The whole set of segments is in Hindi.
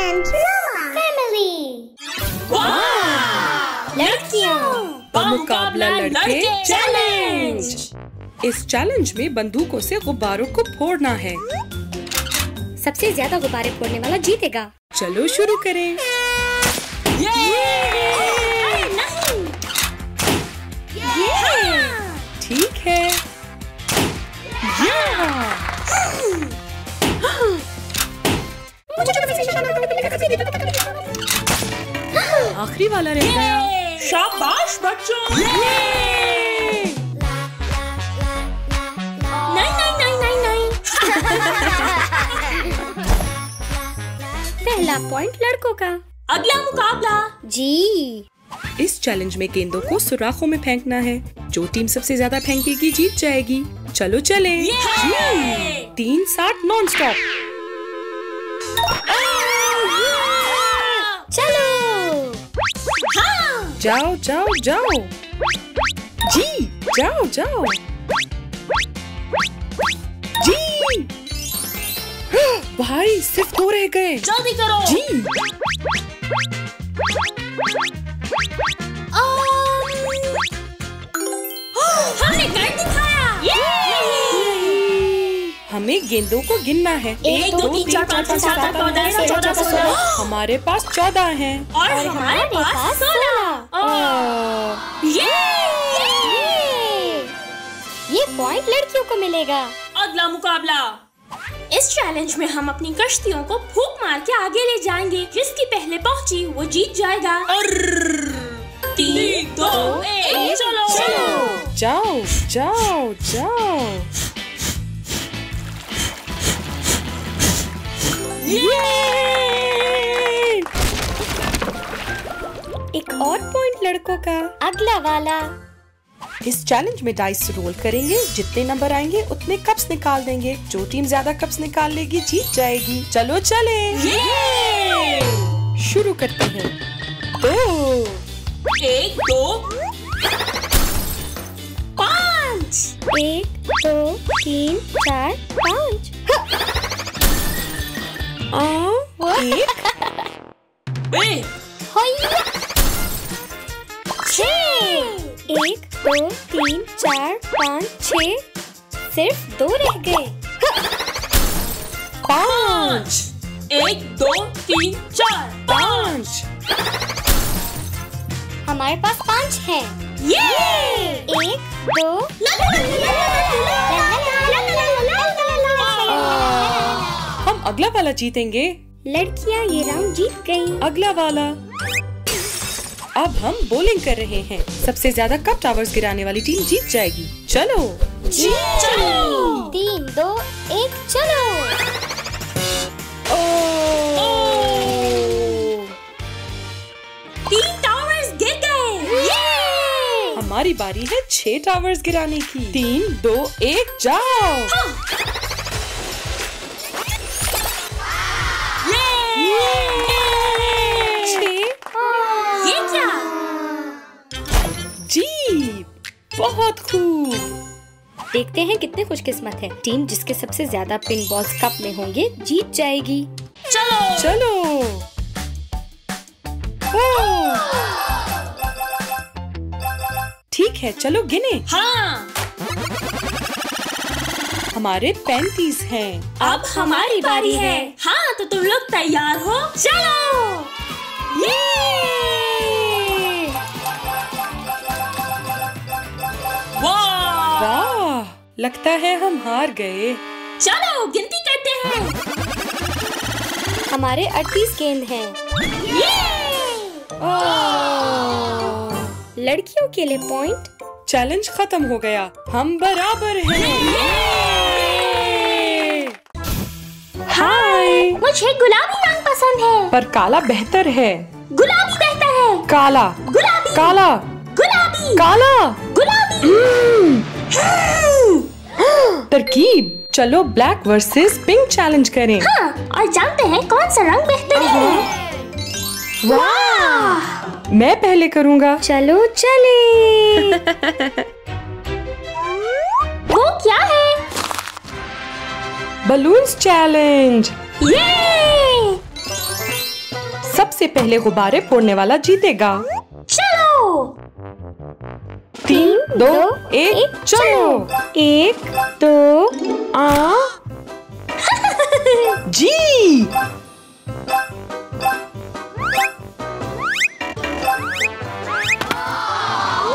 and family. लड़कियों मुकाबला लड़के चैलेंज। इस चैलेंज में बंदूकों से गुब्बारों को फोड़ना है। सबसे ज्यादा गुब्बारे फोड़ने वाला जीतेगा। चलो शुरू करें। ठीक है। आखिरी वाला रह गया। शाबाश बच्चों। नहीं। पहला पॉइंट लड़कों का। अगला मुकाबला। जी। इस चैलेंज में गेंदों को सुराखों में फेंकना है। जो टीम सबसे ज्यादा फेंकेगी जीत जाएगी। चलो चले। 3-7 नॉन स्टॉप। चलो। जाओ जाओ जाओ। जी जाओ जाओ। जी भाई सिर्फ 2 रह गए। जल्दी करो। जी हमने कर दिखाया। हमें गेंदों को गिनना है। 1 2 3 4 5 6 7 8 9 10 11 12 13 14 हमारे पास 14 हैं। और हमारे पास 16। ये पॉइंट लड़कियों को मिलेगा। अगला मुकाबला। इस चैलेंज में हम अपनी कश्तियों को फूंक मार के आगे ले जाएंगे। जिसकी पहले पहुंची वो जीत जाएगा। 3 2 1 चलो। जाओ जाओ जाओ। एक और पॉइंट लड़कों का। अगला वाला। इस चैलेंज में डाइस रोल करेंगे। जितने नंबर आएंगे उतने कप्स निकाल देंगे। जो टीम ज्यादा कप्स निकाल लेगी जीत जाएगी। चलो चले। शुरू करते हैं। 2 1 2 5 1 2 3 4 5। 1 6 1 2 3 4 5 6। सिर्फ 2 रह गए। 5 1 2 3 4 5। हमारे पास 5 हैं। 1 2 हम अगला वाला जीतेंगे। लड़कियां ये राउंड जीत गयी। अगला वाला। अब हम बॉलिंग कर रहे हैं। सबसे ज्यादा कप टावर्स गिराने वाली टीम जीत जाएगी। चलो। 3 2 1 चलो। 3 टावर्स गिर गए। हमारी बारी है 6 टावर्स गिराने की। 3 2 1 जाओ। ये क्या? जी बहुत खूब। देखते हैं कितने खुशकिस्मत है। टीम जिसके सबसे ज्यादा पिन बॉल्स कप में होंगे जीत जाएगी। चलो। ठीक है चलो गिने। हाँ। हमारे 35 हैं। अब हमारी बारी है। हाँ तो तुम लोग तैयार हो? चलो। वाह लगता है हम हार गए। चलो गिनती करते हैं। हमारे 38 गेंद हैं। लड़कियों के लिए पॉइंट। चैलेंज खत्म हो गया। हम बराबर हैं। हाय। मुझे गुलाबी रंग पसंद है। पर काला बेहतर है। गुलाबी बेहतर है। काला गुलाबी काला गुलाबी काला गुलाबी। तरकीब। चलो ब्लैक वर्सेस पिंक चैलेंज करें। हाँ, और जानते हैं कौन सा रंग बेहतर है। वाह! मैं पहले करूँगा। चलो चले। वो क्या है? Balloons challenge. ये! सबसे पहले गुब्बारे फोड़ने वाला जीतेगा। चलो 3, 2, 1 चलो। 1, 2 जी।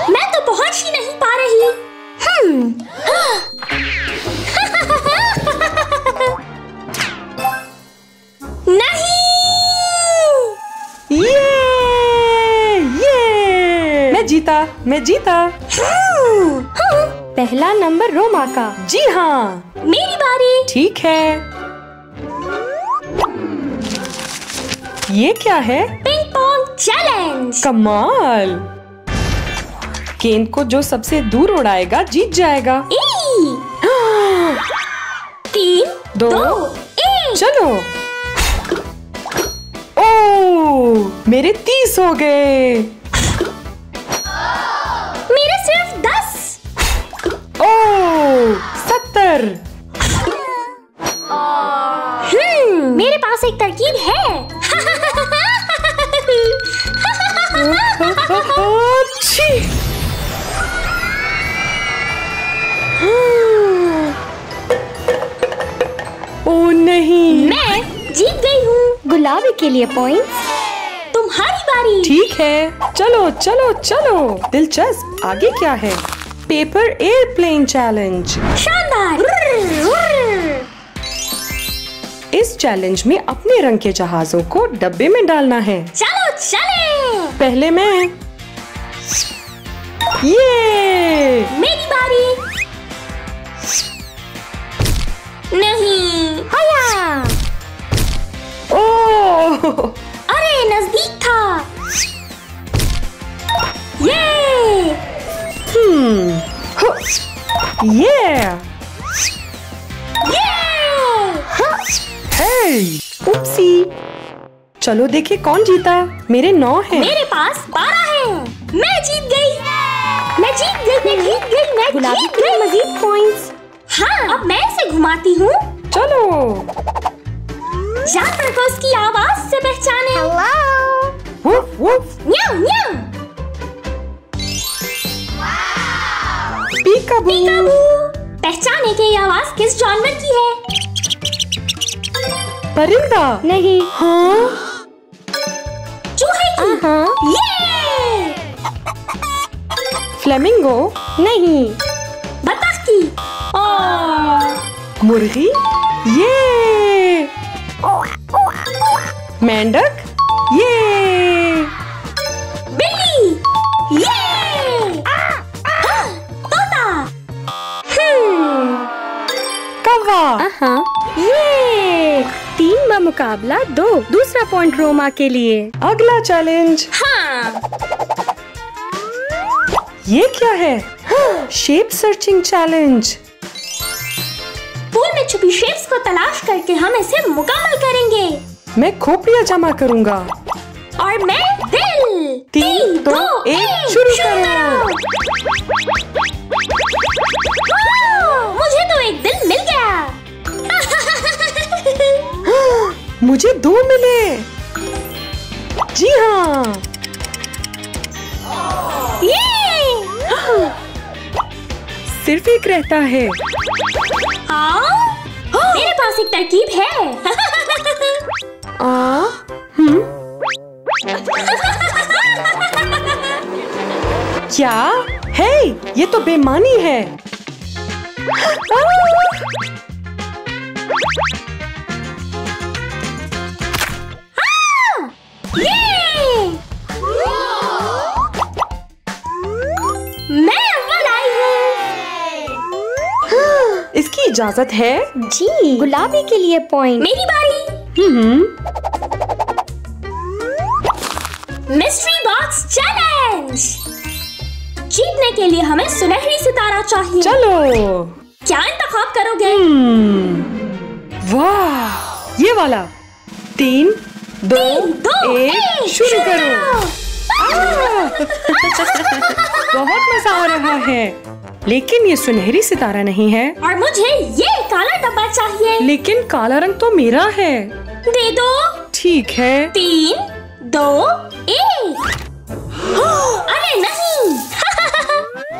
मैं तो पहुंच ही नहीं पा रही। नहीं। मैं जीता। पहला नंबर रोमा का। जी हाँ। मेरी बारी। ठीक है। ये क्या है? Ping pong challenge. कमाल। गेंद को जो सबसे दूर उड़ाएगा जीत जाएगा। 3, 2, 1 चलो। ओह, मेरे 30 हो गए। मेरे सिर्फ 10। ओह, 70। मेरे पास एक तरकीब है। अच्छी। ओह नहीं, मैं जीत गई हूँ। गुलाबी के लिए पॉइंट्स। तुम्हारी बारी। ठीक है, चलो चलो चलो। दिलचस्प। आगे क्या है? Paper airplane challenge. शानदार। इस चैलेंज में अपने रंग के जहाजों को डब्बे में डालना है। चलो चले। पहले मैं। ये मेरी बारी। नहीं। हया। ओह, अरे नजदीक था। ये हे, उपसी। चलो देखे कौन जीता। मेरे 9 हैं। मेरे पास 12 है। मैं जीत गई। मैं जीत गई। मैं गुलाबी जीत के लिए गई। मजीद पॉइंट्स। हाँ, अब मैं इसे घुमाती हूँ। चलो। जानवर को उसकी आवाज से पहचाने। Woof woof. न्याउ न्याउ। पीकाबू। पीकाबू। पहचाने के ये आवाज किस जानवर की है? परिंदा। नहीं। हाँ। चूहे की। हाँ। ये। फ्लेमिंगो। नहीं। बतख की। मुर्गी। ये मेंढक। ये बिल्ली। ये। तोता। कौवा। हाँ। ये 3 का मुकाबला 2। दूसरा पॉइंट रोमा के लिए। अगला चैलेंज। हाँ। ये क्या है? Shape searching challenge. पूल में छुपी शेप्स को तलाश करके हम इसे मुकम्मल करेंगे। मैं खोपड़ियाँ जमा करूँगा। और मैं दिल। 3, 2, 1 शुरू करो। मुझे तो एक दिल मिल गया। मुझे 2 मिले। जी हाँ। ये। सिर्फ एक रहता है। मेरे पास एक तरकीब है। क्या है? ये तो बेईमानी है। मैं अव्वल आई हूँ। इसकी इजाजत है? जी। गुलाबी के लिए पॉइंट। मेरी बारी। Mystery box challenge. जीतने के लिए हमें सुनहरी सितारा चाहिए। चलो। क्या इंतखाब करोगे? वाह, ये वाला। 3, 2, 1 शुरू करो। बहुत मजा आ रहा है, लेकिन ये सुनहरी सितारा नहीं है। और मुझे ये काला डब्बा चाहिए। लेकिन काला रंग तो मेरा है। दे दो। ठीक है। 3, 2, 2 1। अरे नहीं।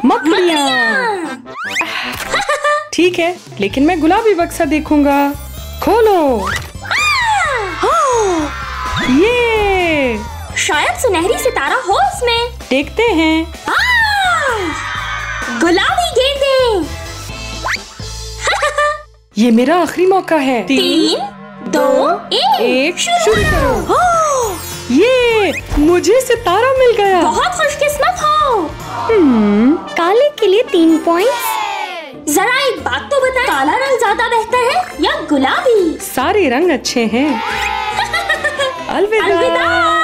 मकड़ियाँ। ठीक है, लेकिन मैं गुलाबी बक्सा देखूंगा। खोलो। ये शायद सुनहरी सितारा हो इसमें। देखते हैं। गुलाबी गेंदें। ये मेरा आखिरी मौका है। 3 2 1 शुरू करो। ये मुझे सितारा मिल गया। बहुत खुशकिस्मत हो। काले के लिए 3 पॉइंट्स। जरा एक बात तो बता, काला रंग ज्यादा बेहतर है या गुलाबी? सारे रंग अच्छे हैं। अलविदा।